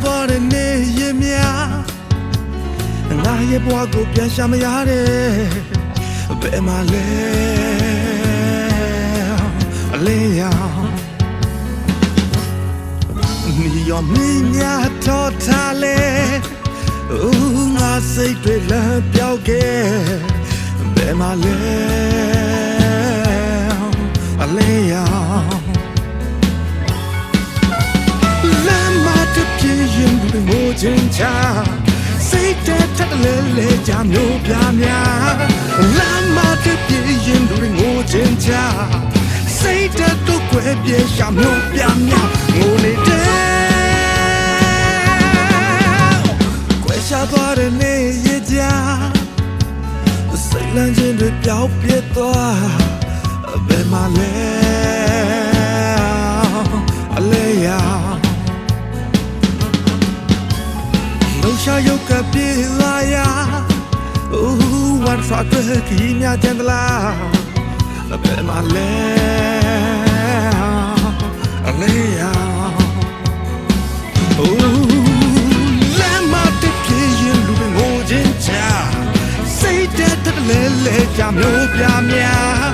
ပေါ်တဲ့နေရင်များငါရဲ့ဘဝကိုပြန်ရှာမရတဲ့ဘယ်မှာလဲအလင်းရောင်你要明年讨他嘞，我စိတ်တွေလမ်းပြောက်ခဲ့ဘယ်မှာလဲအလင်းရောင်လမ်းမတစ်ပြေးရင်ဘယ်မို့ချင်းချစိတ်တက်တက်လဲလဲကြမျိုးပြများလမ်းမတစ်ပြေးရင်ဘယ်မို့ချင်းချစိတ်တက်တော့ကွယ်ပြေးရှာမျိုးပြများငိုနေတဲ့ရှာသွားတဲ့နေရကြစိတ်လန့်ခြင်းတွေပျောက်ပြစ်သွားဘယ်မှာလဲအလဲရလုံရှာရုပ်ကပြေးလာရဝတ်ဖတ်တဲ့ကြီးများတဲ့လားဘယ်မှာလဲအလဲရလဲလဲကြမျိုးပြများ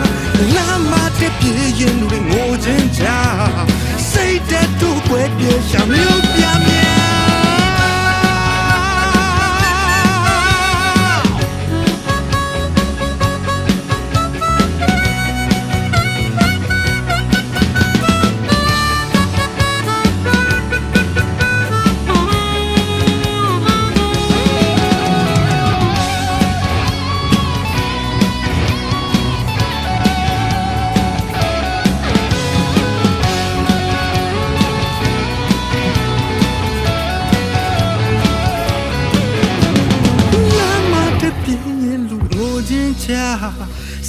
လမ်းမတစ်ပြေးရင်လူတွေငိုချင်းချစိတ်တက်တို့ွယ်ပြေးရှာမျိုးပြများ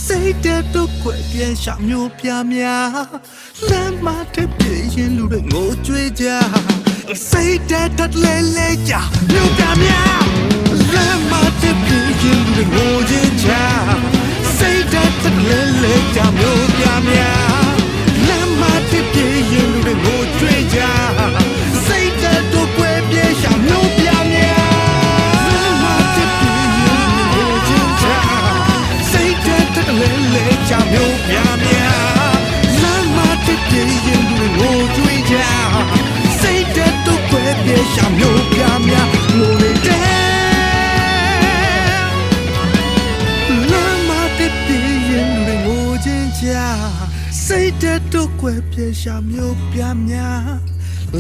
စိတ်တက်တော့ကွယ်ပြန်ရှာမျိုးပြများလမ်းမတစ်ပြေးရင်လူတွေငိုကြွေးကြစိတ်တက်တက်လဲလဲကြမျိုးပြများလမ်းမတစ်ပြေးရင်လူတွေငိုကြွေးကြစိတ်တက်တက်လဲလဲကြမျိုးပြများလမ်းမတစ်ပြေးရင်လူတွေငိုကြွေးကြစိတ်တက်တော့ကွယ်ပြန်ရှာမျိုးပြများလဲလဲကြမျိုးပြများလမ်းမတစ်ပြေးရင်လူငိုကြွေးကြစိတ်တက်တော့ွယ်ပြေးရှာမျိုးပြများငိုနေတဲ့လမ်းမတစ်ပြေးရင်လူငိုချင်းကြစိတ်တက်တော့ွယ်ပြေးရှာမျိုးပြများ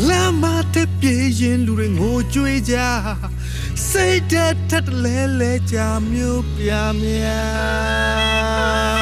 လမ်းမတစ်ပြေးရင်လူငိုကြွေးကြစိတ်တက်ထက်လဲလဲကြမျိုးပြများ